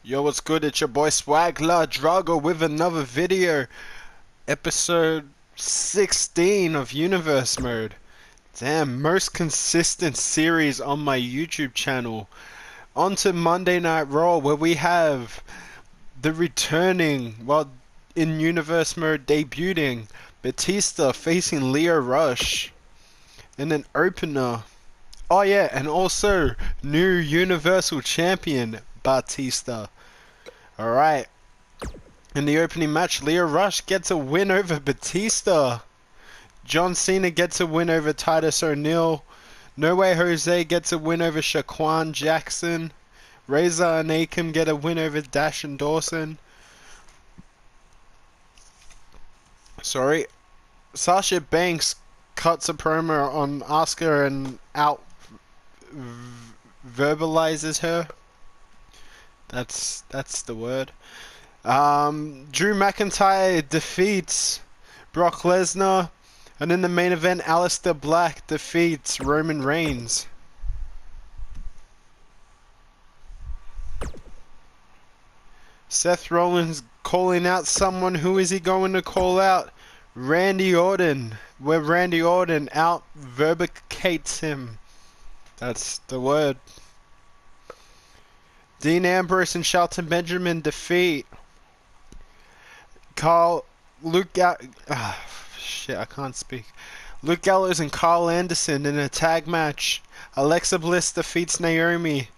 Yo, what's good? It's your boy Swagla Drago with another video. Episode 16 of Universe Mode. Damn, most consistent series on my YouTube channel. On to Monday Night Raw, where we have the returning, well, in Universe Mode debuting, Batista facing Lio Rush in an opener. Oh yeah, and also new Universal Champion Batista. Alright, in the opening match, Lio Rush gets a win over Batista. John Cena gets a win over Titus O'Neil. No Way Jose gets a win over Shaquan Jackson. Razor and Akam get a win over Dash and Dawson. Sasha Banks cuts a promo on Asuka and out verbalizes her. That's the word. Drew McIntyre defeats Brock Lesnar, and in the main event, Aleister Black defeats Roman Reigns. Seth Rollins calling out someone. Who is he going to call out? Randy Orton, where Randy Orton out verbicates him. That's the word. Dean Ambrose and Shelton Benjamin defeat Luke Gallows and Carl Anderson in a tag match. Alexa Bliss defeats Naomi.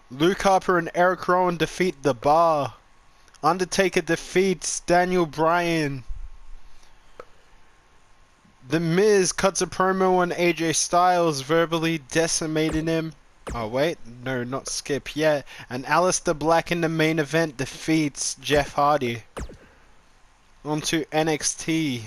Luke Harper and Eric Rowan defeat The Bar. Undertaker defeats Daniel Bryan. The Miz cuts a promo on AJ Styles, verbally decimating him. Oh wait, no, not skip yet. And Aleister Black in the main event defeats Jeff Hardy. On to NXT.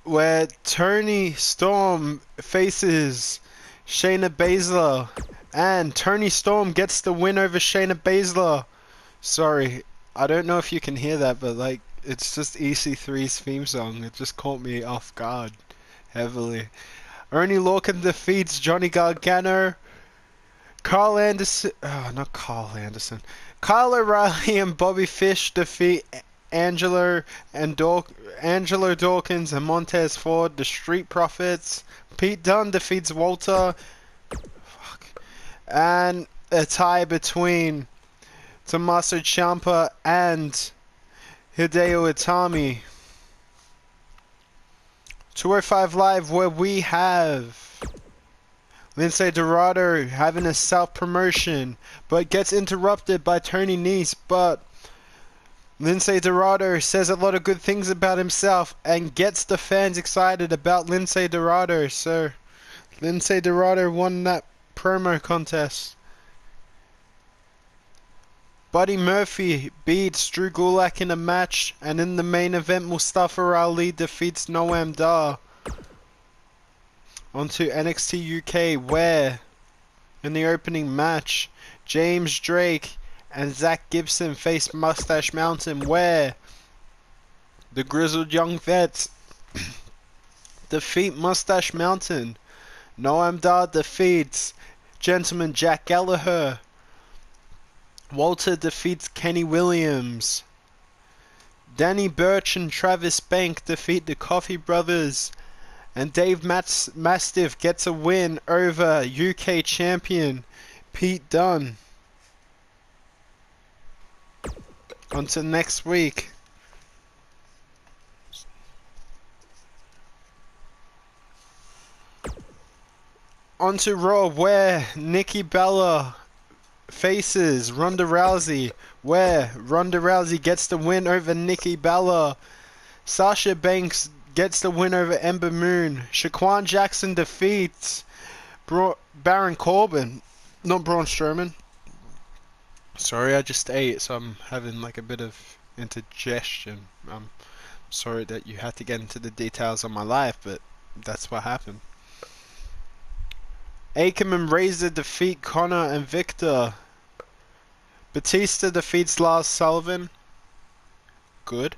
Where Toni Storm faces Shayna Baszler. And Toni Storm gets the win over Shayna Baszler. Sorry, I don't know if you can hear that, but like, it's just EC3's theme song. It just caught me off guard heavily. Ernie Lorcan defeats Johnny Gargano. Kyle O'Reilly and Bobby Fish defeat Angelo Dawkins and Montez Ford, the Street Profits. Pete Dunne defeats Walter. And a tie between Tommaso Ciampa and Hideo Itami. 205 Live, where we have Lindsay Dorado having a self-promotion, but gets interrupted by Tony Nese. But Lindsay Dorado says a lot of good things about himself and gets the fans excited about Lindsay Dorado. So Lindsay Dorado won that promo contest. Buddy Murphy beats Drew Gulak in a match, and in the main event, Mustafa Ali defeats Noam Dar. On to NXT UK, where in the opening match, James Drake and Zach Gibson face Mustache Mountain, where the grizzled young vets defeat Mustache Mountain. Noam Dar defeats Gentleman Jack Gallagher. Walter defeats Kenny Williams. Danny Burch and Travis Bank defeat the Coffee Brothers. And Dave Mastiff gets a win over UK champion Pete Dunne. On to next week. On to Raw, where Nikki Bella faces Ronda Rousey, where Ronda Rousey gets the win over Nikki Bella. Sasha Banks gets the win over Ember Moon. Shaquan Jackson defeats Baron Corbin, not Braun Strowman. Sorry, I just ate, so I'm having like a bit of indigestion. I'm sorry that you had to get into the details of my life, but that's what happened. Akam and Razor defeat Connor and Victor. Batista defeats Lars Sullivan. Good.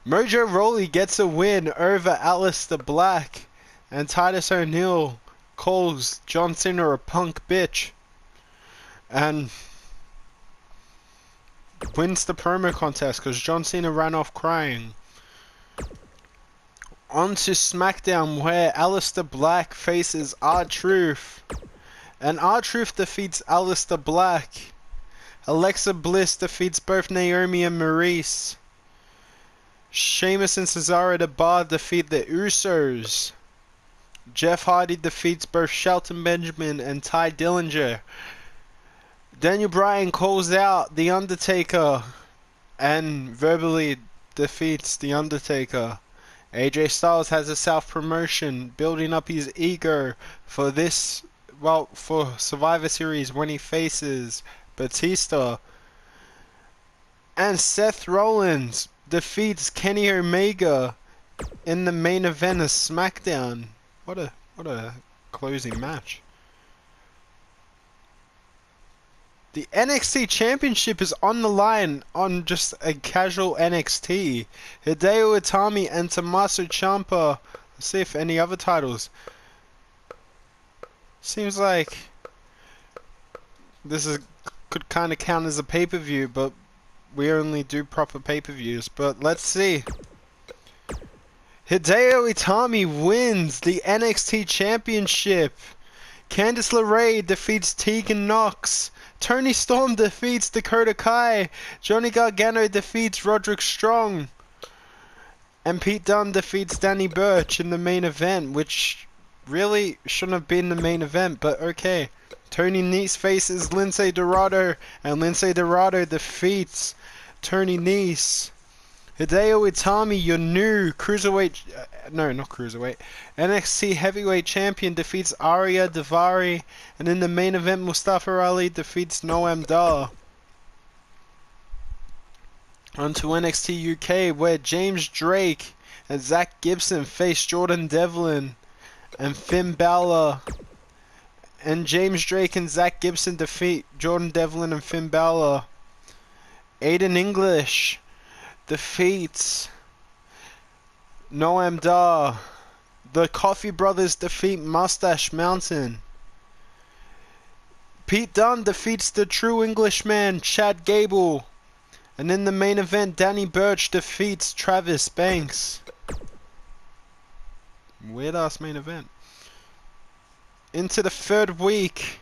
Mojo Rawley gets a win over Aleister Black, and Titus O'Neil calls John Cena a punk bitch and wins the promo contest because John Cena ran off crying. On to SmackDown, where Aleister Black faces R-Truth, and R-Truth defeats Aleister Black. Alexa Bliss defeats both Naomi and Maurice. Sheamus and Cesaro the Bar defeat the Usos. Jeff Hardy defeats both Shelton Benjamin and Ty Dillinger. Daniel Bryan calls out The Undertaker and verbally defeats The Undertaker. AJ Styles has a self-promotion, building up his ego for for Survivor Series when he faces Batista. And Seth Rollins defeats Kenny Omega in the main event of SmackDown. What a closing match. The NXT Championship is on the line on just a casual NXT. Hideo Itami and Tommaso Ciampa. Let's see if any other titles. Seems like could kind of count as a pay-per-view, but we only do proper pay-per-views. But let's see. Hideo Itami wins the NXT Championship. Candice LeRae defeats Tegan Nox. Toni Storm defeats Dakota Kai. Johnny Gargano defeats Roderick Strong. And Pete Dunne defeats Danny Burch in the main event, which really shouldn't have been the main event, but okay. Tony Nese faces Lindsay Dorado, and Lindsay Dorado defeats Tony Nese. Hideo Itami, your new cruiserweight, not cruiserweight, NXT heavyweight champion, defeats Arya Daivari, and in the main event, Mustafa Ali defeats Noam Dar. On to NXT UK, where James Drake and Zach Gibson face Jordan Devlin and Finn Balor. And James Drake and Zach Gibson defeat Jordan Devlin and Finn Balor. Aiden English defeats Noam Dar. The Coffee Brothers defeat Mustache Mountain. Pete Dunne defeats the True Englishman Chad Gable. And in the main event, Danny Burch defeats Travis Banks. Weird ass main event. Into the third week,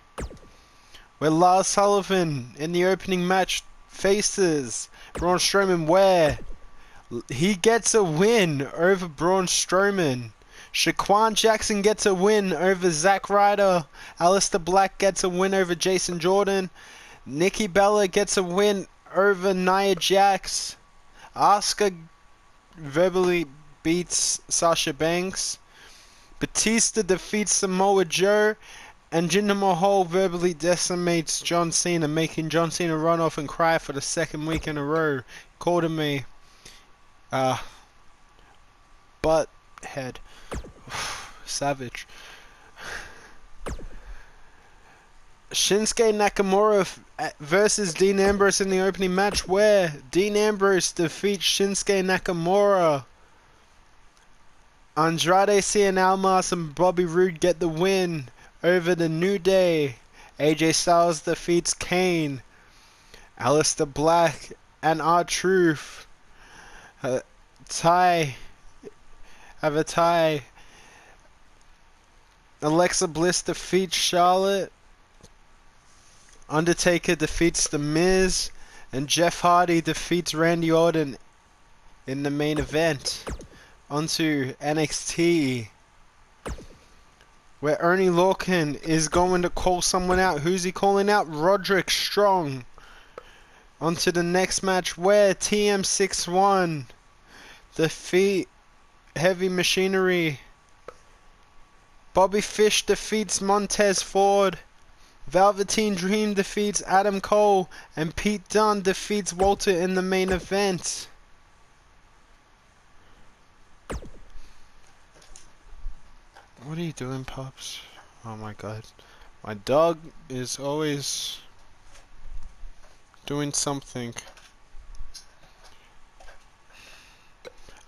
where Lars Sullivan in the opening match faces Braun Strowman, where he gets a win over Braun Strowman. Shaquan Jackson gets a win over Zack Ryder. Aleister Black gets a win over Jason Jordan. Nikki Bella gets a win over Nia Jax. Asuka verbally beats Sasha Banks. Batista defeats Samoa Joe. And Jinder Mahal verbally decimates John Cena, making John Cena run off and cry for the second week in a row. Called him a butt head. Savage. Shinsuke Nakamura versus Dean Ambrose in the opening match, where Dean Ambrose defeats Shinsuke Nakamura. Andrade Cien Almas and Bobby Roode get the win over the New Day. AJ Styles defeats Kane. Aleister Black and R-Truth have a tie. Alexa Bliss defeats Charlotte. Undertaker defeats The Miz. And Jeff Hardy defeats Randy Orton in the main event. Onto NXT, where Ernie Lorcan is going to call someone out. Who's he calling out? Roderick Strong. Onto the next match, where TM61 defeat Heavy Machinery. Bobby Fish defeats Montez Ford. Velveteen Dream defeats Adam Cole. And Pete Dunne defeats Walter in the main event. What are you doing, Pops? Oh my god. My dog is always doing something.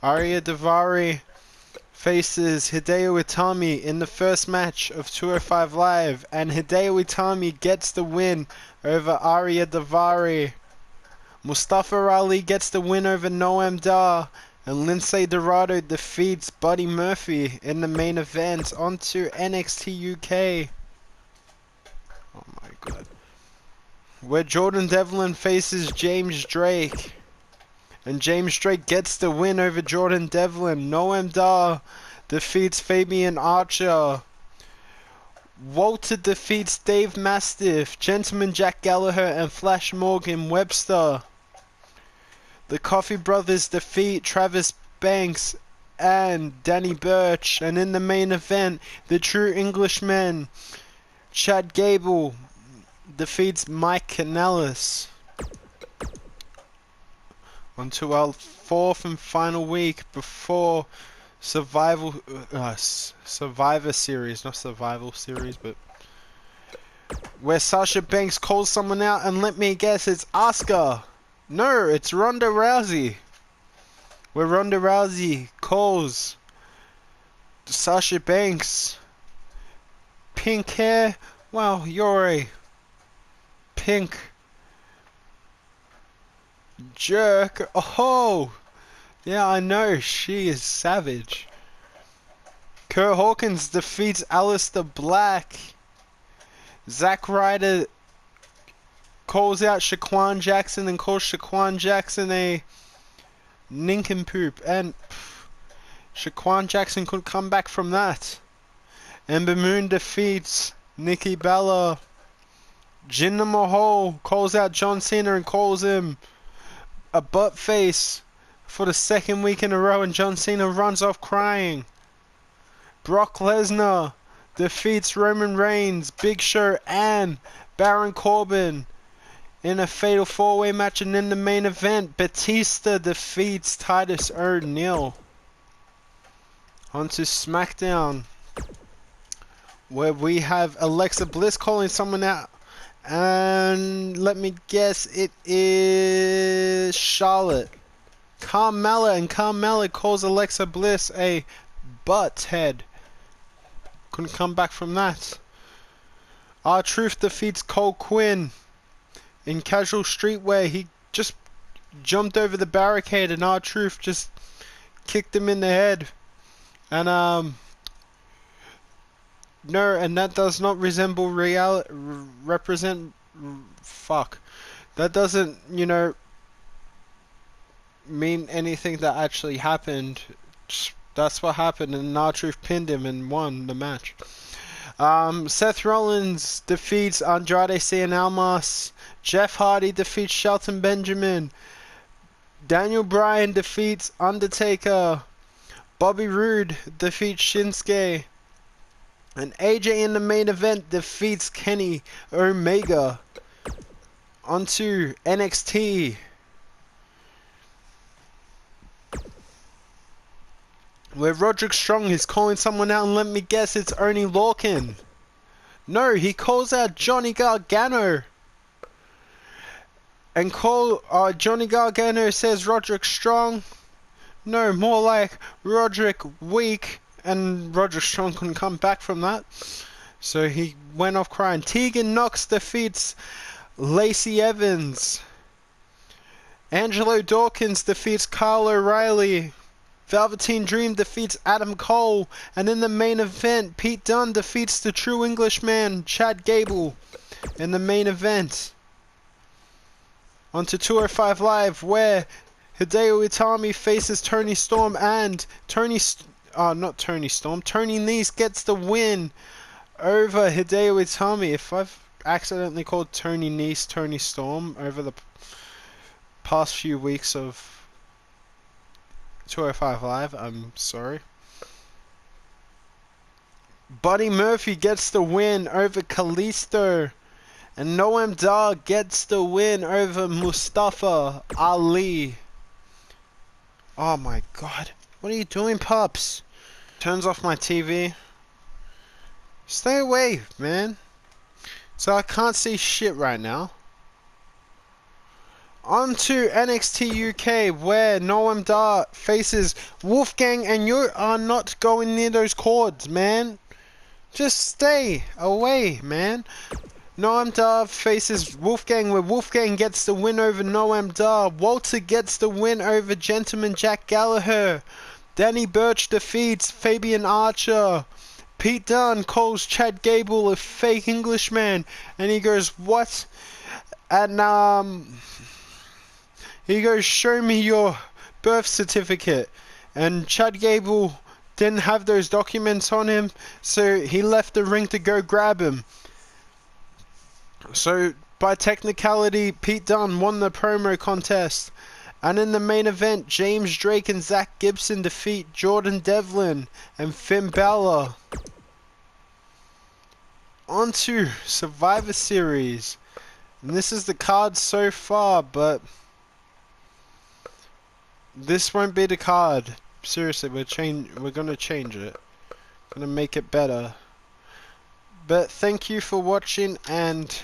Arya Davari faces Hideo Itami in the first match of 205 Live, and Hideo Itami gets the win over Arya Davari. Mustafa Ali gets the win over Noam Dar, and Lindsay Dorado defeats Buddy Murphy in the main event. Onto NXT UK. Oh my god. Where Jordan Devlin faces James Drake. And James Drake gets the win over Jordan Devlin. Noam Dar defeats Fabian Archer. Walter defeats Dave Mastiff. Gentleman Jack Gallagher and Flash Morgan Webster. The Coffee Brothers defeat Travis Banks and Danny Burch. And in the main event, the True Englishmen, Chad Gable, defeats Mike Kanellis. On to our fourth and final week before Survivor Series, not Survival Series, but where Sasha Banks calls someone out, and let me guess, it's Asuka. No, it's Ronda Rousey. Where Ronda Rousey calls Sasha Banks. Pink hair? Wow, you're a pink jerk. Oh, yeah, I know, she is savage. Kurt Hawkins defeats Aleister Black. Zack Ryder calls out Shaquan Jackson and calls Shaquan Jackson a nincompoop, and Shaquan Jackson couldn't come back from that. Ember Moon defeats Nikki Bella. Jinder Mahal calls out John Cena and calls him a butt face for the second week in a row, and John Cena runs off crying. Brock Lesnar defeats Roman Reigns, Big Show, and Baron Corbin in a fatal four-way match, and in the main event, Batista defeats Titus O'Neil. On to SmackDown, where we have Alexa Bliss calling someone out. And let me guess, it is Charlotte. Carmella, and Carmella calls Alexa Bliss a butt head. Couldn't come back from that. R-Truth defeats Cole Quinn in casual streetwear. He just jumped over the barricade and R-Truth just kicked him in the head. And no, and that does not resemble that doesn't, mean anything that actually happened. That's what happened, and R-Truth pinned him and won the match. Seth Rollins defeats Andrade Cien Almas. Jeff Hardy defeats Shelton Benjamin. Daniel Bryan defeats Undertaker. Bobby Roode defeats Shinsuke. And AJ in the main event defeats Kenny Omega. Onto NXT, where Roderick Strong is calling someone out, and let me guess, it's Oney Lorcan. No, he calls out Johnny Gargano. And Johnny Gargano says Roderick Strong. No, more like Roderick weak. And Roderick Strong couldn't come back from that, so he went off crying. Tegan Nox defeats Lacey Evans. Angelo Dawkins defeats Kyle O'Reilly. Velveteen Dream defeats Adam Cole. And in the main event, Pete Dunne defeats the True Englishman, Chad Gable, in the main event. On to 205 Live, where Hideo Itami faces Tony Storm, and Tony Nese gets the win over Hideo Itami. If I've accidentally called Tony Nese Tony Storm over the past few weeks of 205 Live, I'm sorry. Buddy Murphy gets the win over Kalisto. And Noam Dar gets the win over Mustafa Ali. Oh my god. What are you doing, pups? Turns off my TV. Stay away, man. So I can't see shit right now. On to NXT UK, where Noam Dar faces Wolfgang, and you are not going near those cords, man. Just stay away, man. Noam Dar faces Wolfgang, where Wolfgang gets the win over Noam Dar. Walter gets the win over Gentleman Jack Gallagher. Danny Burch defeats Fabian Archer. Pete Dunne calls Chad Gable a fake Englishman, and he goes, "What?" And he goes, "Show me your birth certificate." And Chad Gable didn't have those documents on him, so he left the ring to go grab him. So, by technicality, Pete Dunne won the promo contest. And in the main event, James Drake and Zach Gibson defeat Jordan Devlin and Finn Balor. On to Survivor Series. And this is the card so far, but this won't be the card. Seriously, we're gonna change it. Gonna make it better. But thank you for watching, and